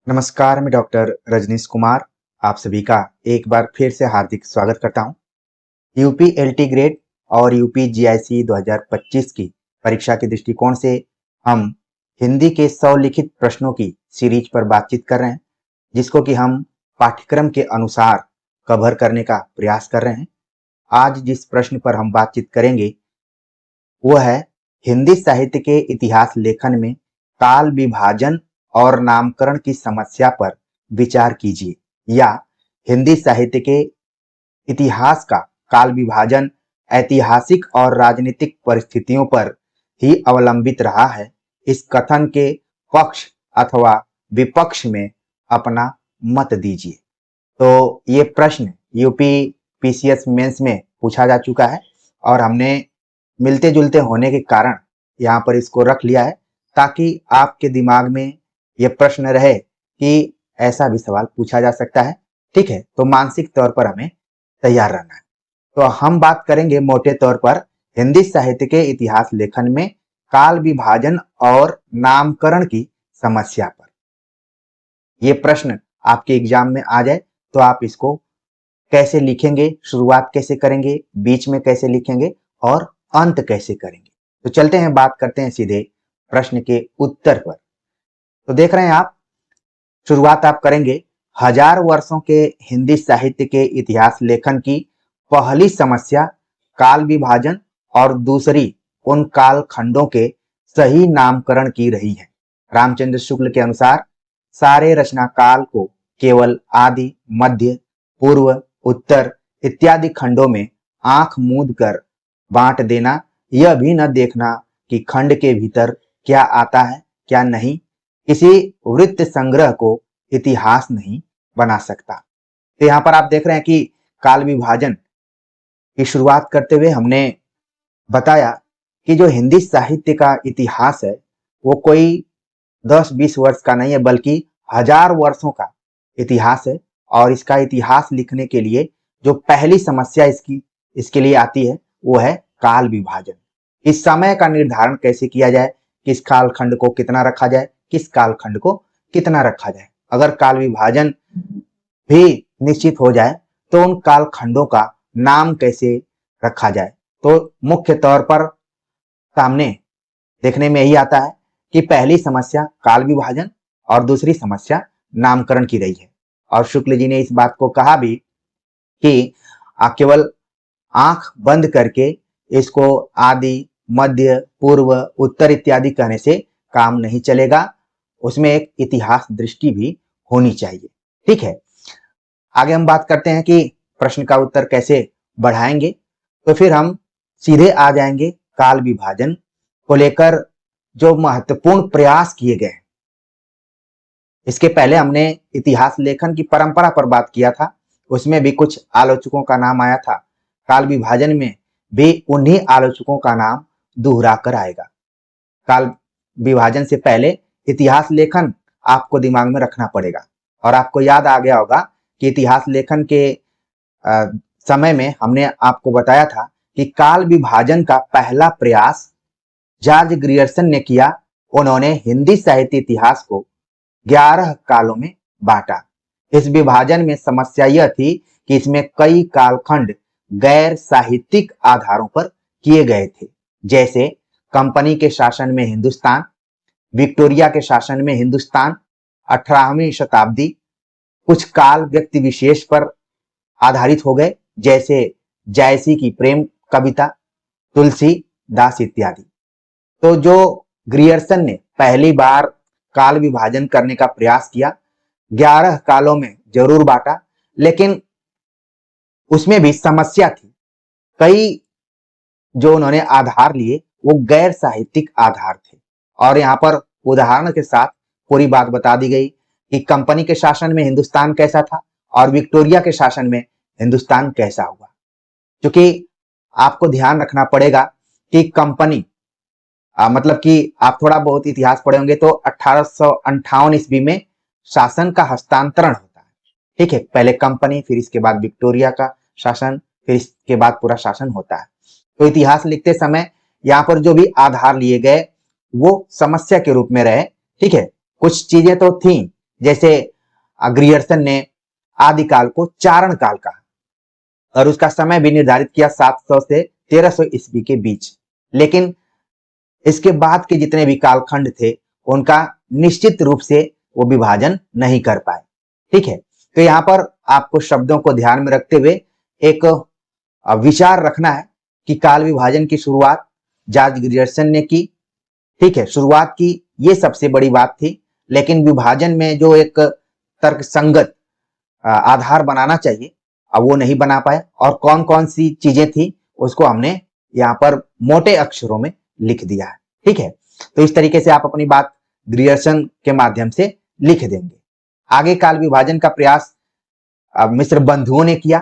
नमस्कार, मैं डॉक्टर रजनीश कुमार आप सभी का एक बार फिर से हार्दिक स्वागत करता हूं। यूपी एलटी ग्रेड और यूपी जीआईसी 2025 की परीक्षा के दृष्टिकोण से हम हिंदी के 100 लिखित प्रश्नों की सीरीज पर बातचीत कर रहे हैं, जिसको कि हम पाठ्यक्रम के अनुसार कवर करने का प्रयास कर रहे हैं। आज जिस प्रश्न पर हम बातचीत करेंगे वो है हिंदी साहित्य के इतिहास लेखन में काल विभाजन और नामकरण की समस्या पर विचार कीजिए, या हिंदी साहित्य के इतिहास का काल विभाजन ऐतिहासिक और राजनीतिक परिस्थितियों पर ही अवलंबित रहा है। इस कथन के पक्ष अथवा विपक्ष में अपना मत दीजिए। तो ये प्रश्न यूपी पीसीएस मेंस में पूछा जा चुका है और हमने मिलते जुलते होने के कारण यहाँ पर इसको रख लिया है, ताकि आपके दिमाग में ये प्रश्न रहे कि ऐसा भी सवाल पूछा जा सकता है। ठीक है, तो मानसिक तौर पर हमें तैयार रहना है। तो हम बात करेंगे मोटे तौर पर हिंदी साहित्य के इतिहास लेखन में काल विभाजन और नामकरण की समस्या पर। ये प्रश्न आपके एग्जाम में आ जाए तो आप इसको कैसे लिखेंगे, शुरुआत कैसे करेंगे, बीच में कैसे लिखेंगे और अंत कैसे करेंगे। तो चलते हैं, बात करते हैं सीधे प्रश्न के उत्तर पर। तो देख रहे हैं आप, शुरुआत आप करेंगे। हजार वर्षों के हिंदी साहित्य के इतिहास लेखन की पहली समस्या काल विभाजन और दूसरी उन काल खंडों के सही नामकरण की रही है। रामचंद्र शुक्ल के अनुसार सारे रचना काल को केवल आदि, मध्य, पूर्व, उत्तर इत्यादि खंडों में आंख मूंद कर बांट देना, यह भी न देखना कि खंड के भीतर क्या आता है क्या नहीं, किसी वृत्त संग्रह को इतिहास नहीं बना सकता। तो यहाँ पर आप देख रहे हैं कि काल विभाजन की शुरुआत करते हुए हमने बताया कि जो हिंदी साहित्य का इतिहास है वो कोई 10-20 वर्ष का नहीं है, बल्कि हजार वर्षों का इतिहास है। और इसका इतिहास लिखने के लिए जो पहली समस्या इसके लिए आती है वो है काल विभाजन। इस समय का निर्धारण कैसे किया जाए, किस कालखंड को कितना रखा जाए, किस कालखंड को कितना रखा जाए। अगर काल विभाजन भी निश्चित हो जाए तो उन कालखंडों का नाम कैसे रखा जाए। तो मुख्य तौर पर सामने देखने में यही आता है कि पहली समस्या काल विभाजन और दूसरी समस्या नामकरण की रही है। और शुक्ल जी ने इस बात को कहा भी कि केवल आंख बंद करके इसको आदि, मध्य, पूर्व, उत्तर इत्यादि कहने से काम नहीं चलेगा, उसमें एक इतिहास दृष्टि भी होनी चाहिए। ठीक है, आगे हम बात करते हैं कि प्रश्न का उत्तर कैसे बढ़ाएंगे। तो फिर हम सीधे आ जाएंगे काल विभाजन को लेकर जो महत्वपूर्ण प्रयास किए गए हैं। इसके पहले हमने इतिहास लेखन की परंपरा पर बात किया था, उसमें भी कुछ आलोचकों का नाम आया था। काल विभाजन में भी उन्हीं आलोचकों का नाम दोहरा कर आएगा। काल विभाजन से पहले इतिहास लेखन आपको दिमाग में रखना पड़ेगा। और आपको याद आ गया होगा कि इतिहास लेखन के समय में हमने आपको बताया था कि काल विभाजन का पहला प्रयास जॉर्ज ग्रियर्सन ने किया। उन्होंने हिंदी साहित्य इतिहास को 11 कालों में बांटा। इस विभाजन में समस्या यह थी कि इसमें कई कालखंड गैर साहित्यिक आधारों पर किए गए थे, जैसे कंपनी के शासन में हिंदुस्तान, विक्टोरिया के शासन में हिंदुस्तान, 18वीं शताब्दी, कुछ काल व्यक्ति विशेष पर आधारित हो गए, जैसे जायसी की प्रेम कविता, तुलसीदास इत्यादि। तो जो ग्रियर्सन ने पहली बार काल विभाजन करने का प्रयास किया, 11 कालों में जरूर बांटा, लेकिन उसमें भी समस्या थी। कई जो उन्होंने आधार लिए वो गैर साहित्यिक आधार थे। और यहाँ पर उदाहरण के साथ पूरी बात बता दी गई कि कंपनी के शासन में हिंदुस्तान कैसा था और विक्टोरिया के शासन में हिंदुस्तान कैसा हुआ। क्योंकि आपको ध्यान रखना पड़ेगा कि कंपनी मतलब कि आप थोड़ा बहुत इतिहास पढ़े होंगे तो 1858 ईस्वी में शासन का हस्तांतरण होता है। ठीक है, पहले कंपनी, फिर इसके बाद विक्टोरिया का शासन, फिर इसके बाद पूरा शासन होता है। तो इतिहास लिखते समय यहाँ पर जो भी आधार लिए गए वो समस्या के रूप में रहे। ठीक है, कुछ चीजें तो थी जैसे ग्रियर्सन ने आदिकाल को चारण काल कहा और उसका समय भी निर्धारित किया 700 से 1300 ईस्वी के बीच। लेकिन इसके बाद के जितने भी कालखंड थे उनका निश्चित रूप से वो विभाजन नहीं कर पाए। ठीक है, तो यहाँ पर आपको शब्दों को ध्यान में रखते हुए एक विचार रखना है कि काल विभाजन की शुरुआत जॉर्ज ग्रियर्सन ने की। ठीक है, शुरुआत की, ये सबसे बड़ी बात थी, लेकिन विभाजन में जो एक तर्कसंगत आधार बनाना चाहिए अब वो नहीं बना पाए, और कौन कौन सी चीजें थी उसको हमने यहाँ पर मोटे अक्षरों में लिख दिया है। ठीक है, तो इस तरीके से आप अपनी बात ग्रियर्सन के माध्यम से लिख देंगे। आगे काल विभाजन का प्रयास मिस्र बंधुओं ने किया,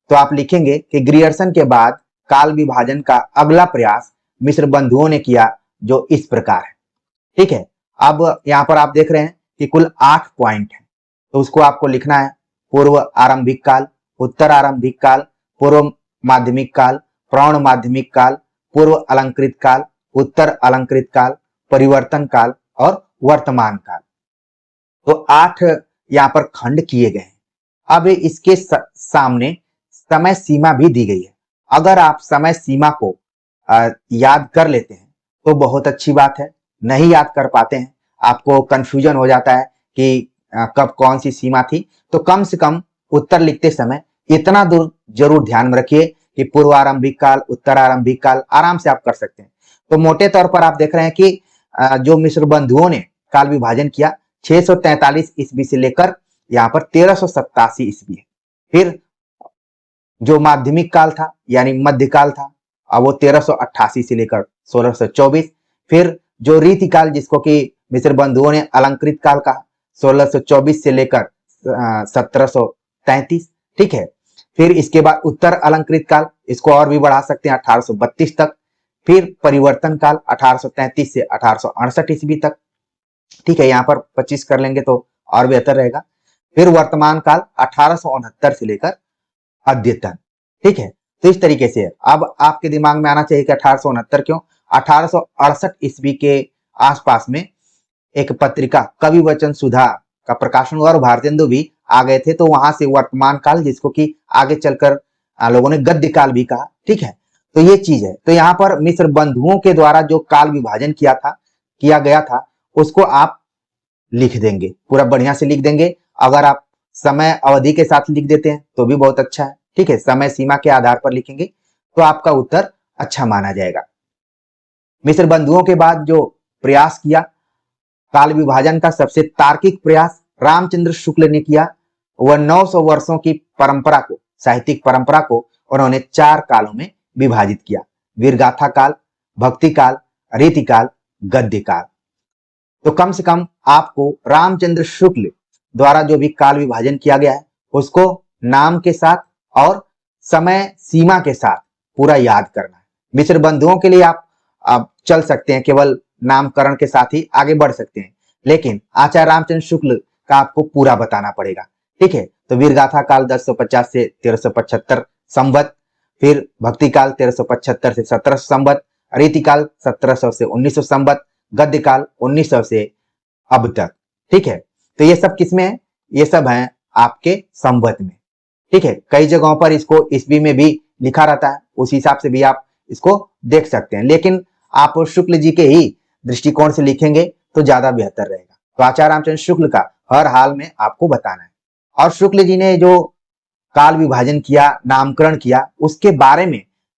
तो आप लिखेंगे कि ग्रियर्सन के बाद काल विभाजन का अगला प्रयास मिस्र बंधुओं ने किया, जो इस प्रकार है। ठीक है, अब यहाँ पर आप देख रहे हैं कि कुल 8 पॉइंट है, तो उसको आपको लिखना है। पूर्व आरंभिक काल, उत्तर आरंभिक काल, पूर्व माध्यमिक काल, प्रौढ़ माध्यमिक काल, पूर्व अलंकृत काल, उत्तर अलंकृत काल, परिवर्तन काल और वर्तमान काल। तो 8 यहाँ पर खंड किए गए हैं। अब इसके सामने समय सीमा भी दी गई है। अगर आप समय सीमा को याद कर लेते हैं तो बहुत अच्छी बात है। नहीं याद कर पाते हैं, आपको कंफ्यूजन हो जाता है कि कब कौन सी सीमा थी, तो कम से कम उत्तर लिखते समय इतना दूर जरूर ध्यान में रखिए कि पूर्व आरंभिक काल, उत्तर आरंभिक काल आराम से आप कर सकते हैं। तो मोटे तौर पर आप देख रहे हैं कि जो मिस्र बंधुओं ने काल विभाजन किया 643 ईस्वी से लेकर यहाँ पर 1387 ईस्वी है। फिर जो माध्यमिक काल था यानी मध्यकाल था, अब वो 1388 से लेकर 1624। फिर जो रीतिकाल जिसको कि मिस्र बंधुओं ने अलंकृत काल कहा, 1624 से लेकर 1733। ठीक है, फिर इसके बाद उत्तर अलंकृत काल, इसको और भी बढ़ा सकते हैं 1832 तक। फिर परिवर्तन काल 1833 से 1868 ईस्वी तक। ठीक है, यहाँ पर 25 कर लेंगे तो और बेहतर रहेगा। फिर वर्तमान काल 1869 से लेकर अद्यतन। ठीक है, तो इस तरीके से अब आपके दिमाग में आना चाहिए कि 1869 क्यों। 1868 ईस्वी के आसपास में एक पत्रिका कवि वचन सुधा का प्रकाशन हुआ और भारतेंदु भी आ गए थे, तो वहां से वर्तमान काल, जिसको कि आगे चलकर लोगों ने गद्य काल भी कहा। ठीक है, तो ये चीज है। तो यहाँ पर मिस्र बंधुओं के द्वारा जो काल विभाजन किया गया था उसको आप लिख देंगे, पूरा बढ़िया से लिख देंगे। अगर आप समय अवधि के साथ लिख देते हैं तो भी बहुत अच्छा है। ठीक है, समय सीमा के आधार पर लिखेंगे तो आपका उत्तर अच्छा माना जाएगा। मिस्र बंधुओं के बाद जो प्रयास किया काल विभाजन का, सबसे तार्किक प्रयास रामचंद्र शुक्ल ने किया। वह 900 वर्षों की परंपरा को, साहित्यिक परंपरा को उन्होंने 4 कालों में विभाजित किया: वीरगाथा काल, भक्ति काल, रीति काल, गद्य काल। तो कम से कम आपको रामचंद्र शुक्ल द्वारा जो भी काल विभाजन किया गया है उसको नाम के साथ और समय सीमा के साथ पूरा याद करना है। मिस्र बंधुओं के लिए आप चल सकते हैं, केवल नामकरण के साथ ही आगे बढ़ सकते हैं, लेकिन आचार्य रामचंद्र शुक्ल का आपको पूरा बताना पड़ेगा। ठीक है, तो वीरगाथा काल 1050 से 1375 संवत, फिर भक्ति काल 1375 से 1700 संवत, रीति काल 1700 से 1900 संवत, गद्य काल 1900 से अब तक। ठीक है, तो ये सब किसमें है? ये सब है आपके संवत में। ठीक है, कई जगहों पर इसको ईस्वी में भी लिखा रहता है, उस हिसाब से भी आप इसको देख सकते हैं, लेकिन आप शुक्ल जी के ही दृष्टिकोण से लिखेंगे तो ज्यादा बेहतर रहेगा। तो आचार्य रामचंद्र शुक्ल का हर हाल में आपको बताना है। और शुक्ल जी ने जो काल विभाजन किया, नामकरण किया, उसके बारे में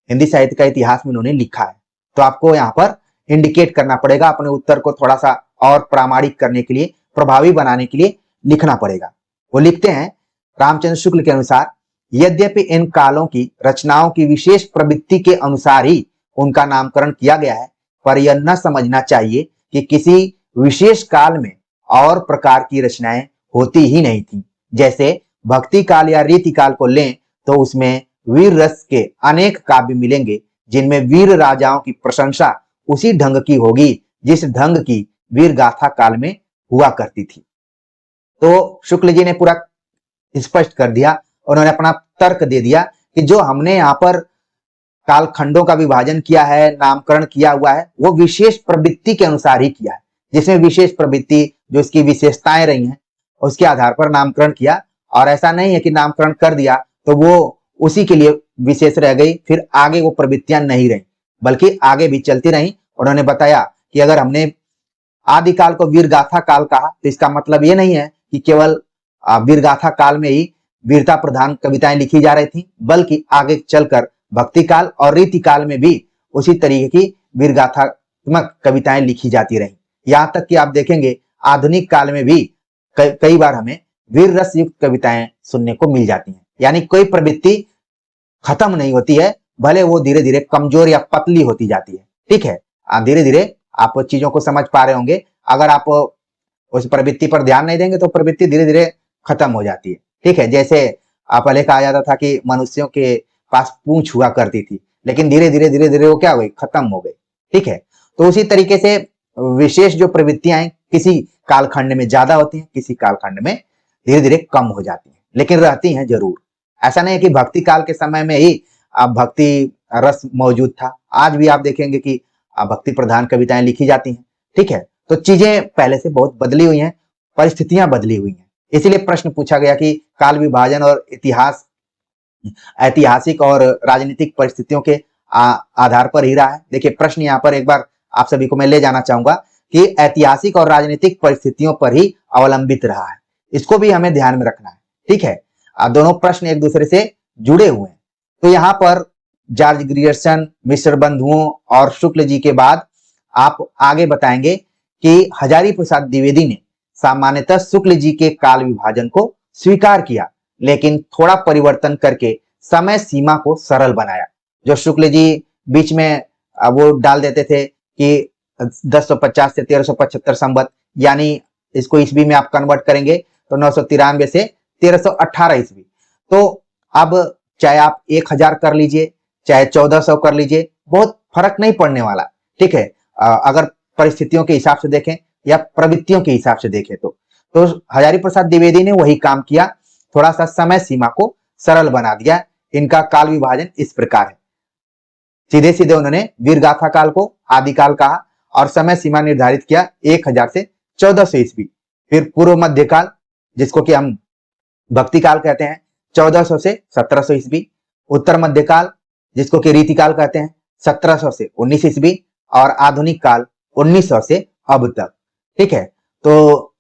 हिंदी साहित्य का इतिहास में उन्होंने लिखा है। तो आपको यहाँ पर इंडिकेट करना पड़ेगा, अपने उत्तर को थोड़ा सा और प्रामाणिक करने के लिए, प्रभावी बनाने के लिए लिखना पड़ेगा। वो लिखते हैं रामचंद्र शुक्ल के अनुसार, यद्यपि इन कालों की रचनाओं की विशेष प्रवृत्ति के अनुसार ही उनका नामकरण किया गया है, पर यह न समझना चाहिए कि किसी विशेष काल में और प्रकार की रचनाएं होती ही नहीं थी। जैसे भक्ति काल या रीति काल को लें तो उसमें वीर रस के अनेक काव्य मिलेंगे, जिनमें वीर राजाओं की प्रशंसा उसी ढंग की होगी जिस ढंग की वीर गाथा काल में हुआ करती थी। तो शुक्ल जी ने पूरा स्पष्ट कर दिया, उन्होंने अपना तर्क दे दिया कि जो हमने यहाँ पर कालखंडों का विभाजन किया है, नामकरण किया हुआ है, वो विशेष प्रवृत्ति के अनुसार ही किया है, जिसमें विशेष प्रवृत्ति जो इसकी विशेषताएं रही हैं उसके आधार पर नामकरण किया। और ऐसा नहीं है कि नामकरण कर दिया तो वो उसी के लिए विशेष रह गई, फिर आगे वो प्रवृत्तियां नहीं रही, बल्कि आगे भी चलती रही। उन्होंने बताया कि अगर हमने आदिकाल को वीरगाथा काल कहा तो इसका मतलब ये नहीं है कि केवल वीरगाथा काल में ही वीरता प्रधान कविताएं लिखी जा रही थी, बल्कि आगे चलकर भक्ति काल और रीति काल में भी उसी तरीके की वीरगाथात्मक कविताएं लिखी जाती रही। यहाँ तक कि आप देखेंगे आधुनिक काल में भी कई बार हमें वीर रस युक्त कविताएं सुनने को मिल जाती हैं। यानी कोई प्रवृत्ति खत्म नहीं होती है, भले वो धीरे धीरे कमजोर या पतली होती जाती है। ठीक है, धीरे धीरे आप चीजों को समझ पा रहे होंगे। अगर आप उस प्रवृत्ति पर ध्यान नहीं देंगे तो प्रवृत्ति धीरे धीरे खत्म हो जाती है। ठीक है, जैसे पहले कहा जाता था कि मनुष्यों के पास पूंछ हुआ करती थी, लेकिन धीरे धीरे वो क्या हो गई, खत्म हो गई। ठीक है, तो उसी तरीके से विशेष जो प्रवृत्तियां हैं किसी कालखंड में ज्यादा होती हैं, किसी कालखंड में धीरे धीरे कम हो जाती हैं, लेकिन रहती हैं जरूर। ऐसा नहीं है कि भक्ति काल के समय में ही भक्ति रस मौजूद था। आज भी आप देखेंगे कि भक्ति प्रधान कविताएं लिखी जाती हैं। ठीक है, तो चीजें पहले से बहुत बदली हुई हैं, परिस्थितियां बदली हुई हैं। इसीलिए प्रश्न पूछा गया कि काल विभाजन और ऐतिहासिक और राजनीतिक परिस्थितियों के आधार पर ही रहा है। देखिए प्रश्न यहाँ पर एक बार आप सभी को मैं ले जाना चाहूंगा कि ऐतिहासिक और राजनीतिक परिस्थितियों पर ही अवलंबित रहा है, इसको भी हमें ध्यान में रखना है। ठीक है, दोनों प्रश्न एक दूसरे से जुड़े हुए हैं। तो यहाँ पर जॉर्ज ग्रियर्सन, मिश्र बंधुओं और शुक्ल जी के बाद आप आगे बताएंगे कि हजारी प्रसाद द्विवेदी ने सामान्यतः शुक्ल जी के काल विभाजन को स्वीकार किया, लेकिन थोड़ा परिवर्तन करके समय सीमा को सरल बनाया। जो शुक्ल जी बीच में वो डाल देते थे कि 1050 से 1375 संवत, यानी इसको ईस्वी में आप कन्वर्ट करेंगे तो 993 से 1318 ईस्वी। तो अब चाहे आप 1000 कर लीजिए, चाहे 1400 कर लीजिए, बहुत फर्क नहीं पड़ने वाला। ठीक है, अगर परिस्थितियों के हिसाब से देखें या प्रवृत्तियों के हिसाब से देखें तो हजारी प्रसाद द्विवेदी ने वही काम किया, थोड़ा सा समय सीमा को सरल बना दिया। इनका काल विभाजन इस प्रकार है, सीधे सीधे उन्होंने वीरगाथा काल को आदिकाल कहा और समय सीमा निर्धारित किया 1000 से 1400 ईस्वी। फिर पूर्व मध्यकाल जिसको कि हम भक्ति काल कहते हैं 1400 से 1700 ईस्वी। उत्तर मध्यकाल जिसको कि रीतिकाल कहते हैं 1700 से 19 ईस्वी। और आधुनिक काल 1900 से अब तक। ठीक है, तो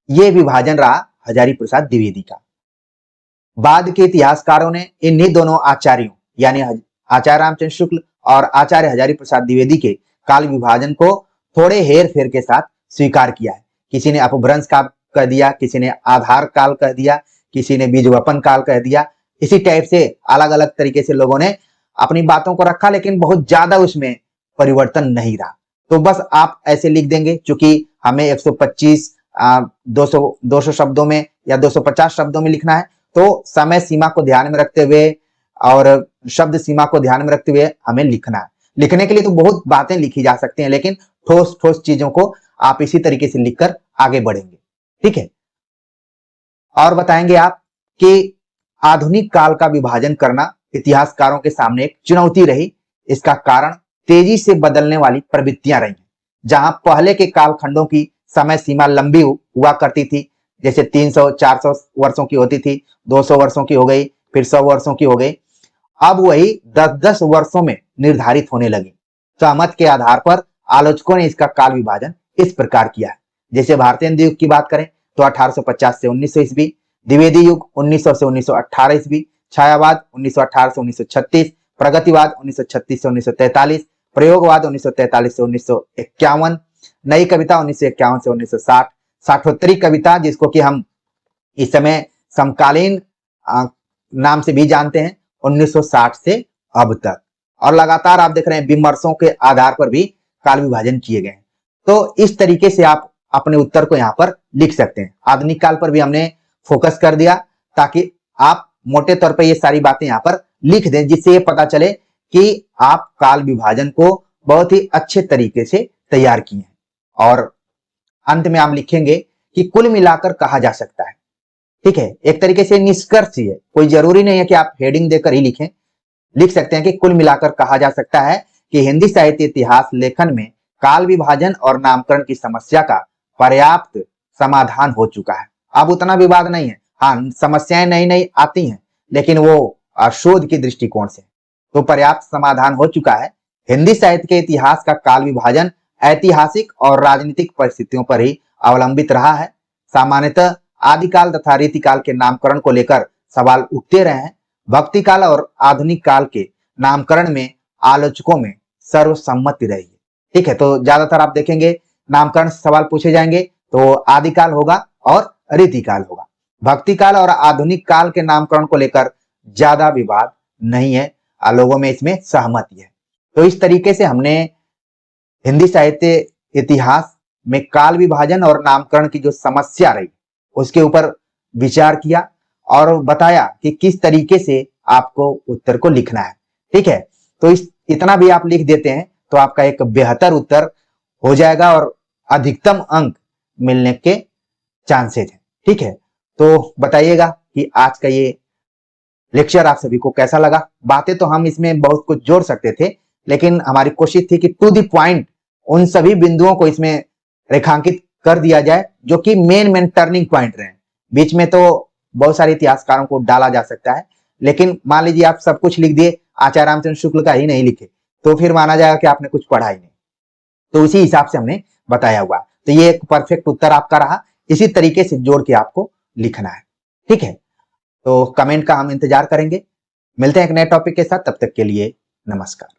ये विभाजन रहा हजारी प्रसाद द्विवेदी का। बाद के इतिहासकारों ने इन्हीं दोनों आचार्यों यानी आचार्य रामचंद्र शुक्ल और आचार्य हजारी प्रसाद द्विवेदी के काल विभाजन को थोड़े हेर फेर के साथ स्वीकार किया है। किसी ने अपभ्रंश काल कह दिया, किसी ने आधार काल कह दिया, किसी ने बीजवपन काल कह दिया। इसी टाइप से अलग अलग तरीके से लोगों ने अपनी बातों को रखा, लेकिन बहुत ज्यादा उसमें परिवर्तन नहीं रहा। तो बस आप ऐसे लिख देंगे, चूंकि हमें 125 200 शब्दों में या 250 शब्दों में लिखना है, तो समय सीमा को ध्यान में रखते हुए और शब्द सीमा को ध्यान में रखते हुए हमें लिखना है। लिखने के लिए तो बहुत बातें लिखी जा सकती हैं, लेकिन ठोस ठोस चीजों को आप इसी तरीके से लिखकर आगे बढ़ेंगे। ठीक है, और बताएंगे आप कि आधुनिक काल का विभाजन करना इतिहासकारों के सामने एक चुनौती रही। इसका कारण तेजी से बदलने वाली प्रवृत्तियां रही। जहां पहले के कालखंडों की समय सीमा लंबी हुआ करती थी, जैसे 300-400 वर्षों की होती थी, 200 वर्षों की हो गई, फिर 100 वर्षों की हो गई। अब वही 10-10 वर्षों में निर्धारित होने लगी। सहमत के आधार पर आलोचकों ने इसका काल विभाजन इस प्रकार किया है। जैसे भारतीय युग की बात करें तो 1850 से 1900 ईस्वी, द्विवेदी युग 1900 से 1918 ईस्वी, छायावाद 1918 से 1936, प्रगतिवाद 1936 से 1943, प्रयोगवाद 1943 से 1951, नई कविता 1951 से 1960, साठोत्तरी कविता जिसको कि हम इस समय समकालीन नाम से भी जानते हैं 1960 से अब तक। और लगातार आप देख रहे हैं विमर्शों के आधार पर भी काल विभाजन किए गए हैं। तो इस तरीके से आप अपने उत्तर को यहाँ पर लिख सकते हैं। आधुनिक काल पर भी हमने फोकस कर दिया ताकि आप मोटे तौर पर ये सारी बातें यहाँ पर लिख दें, जिससे ये पता चले कि आप काल विभाजन को बहुत ही अच्छे तरीके से तैयार किए हैं। और अंत में आप लिखेंगे कि कुल मिलाकर कहा जा सकता है। ठीक है, एक तरीके से निष्कर्ष ही है, कोई जरूरी नहीं है कि आप हेडिंग देकर ही लिखें। लिख सकते हैं कि कुल मिलाकर कहा जा सकता है कि हिंदी साहित्य इतिहास लेखन में काल विभाजन और नामकरण की समस्या का पर्याप्त समाधान हो चुका है। अब उतना विवाद नहीं है। हाँ, समस्याएं नई नई आती हैं, लेकिन वो शोध के दृष्टिकोण से तो पर्याप्त समाधान हो चुका है। हिंदी साहित्य के इतिहास का काल विभाजन ऐतिहासिक और राजनीतिक परिस्थितियों पर ही अवलंबित रहा है। सामान्यतः आदिकाल तथा रीतिकाल के नामकरण को लेकर सवाल उठते रहे हैं। भक्ति काल और आधुनिक काल के नामकरण में आलोचकों में सर्वसम्मति रही है। ठीक है, तो ज्यादातर आप देखेंगे नामकरण से सवाल पूछे जाएंगे तो आदिकाल होगा और रीतिकाल होगा। भक्ति काल और आधुनिक काल के नामकरण को लेकर ज्यादा विवाद नहीं है, लोगों में इसमें सहमति है। तो इस तरीके से हमने हिंदी साहित्य इतिहास में काल विभाजन और नामकरण की जो समस्या रही उसके ऊपर विचार किया और बताया कि किस तरीके से आपको उत्तर को लिखना है। ठीक है, तो इतना भी आप लिख देते हैं तो आपका एक बेहतर उत्तर हो जाएगा और अधिकतम अंक मिलने के चांसेस हैं। ठीक है, तो बताइएगा कि आज का ये लेक्चर आप सभी को कैसा लगा। बातें तो हम इसमें बहुत कुछ जोड़ सकते थे, लेकिन हमारी कोशिश थी कि टू द पॉइंट उन सभी बिंदुओं को इसमें रेखांकित कर दिया जाए जो कि मेन टर्निंग पॉइंट रहे। बीच में तो बहुत सारे इतिहासकारों को डाला जा सकता है, लेकिन मान लीजिए आप सब कुछ लिख दिए, आचार्य रामचंद्र शुक्ल का ही नहीं लिखे तो फिर माना जाएगा कि आपने कुछ पढ़ा ही नहीं। तो उसी हिसाब से हमने बताया हुआ। तो ये एक परफेक्ट उत्तर आपका रहा। इसी तरीके से जोड़ के आपको लिखना है। ठीक है, तो कमेंट का हम इंतजार करेंगे। मिलते हैं एक नए टॉपिक के साथ, तब तक के लिए नमस्कार।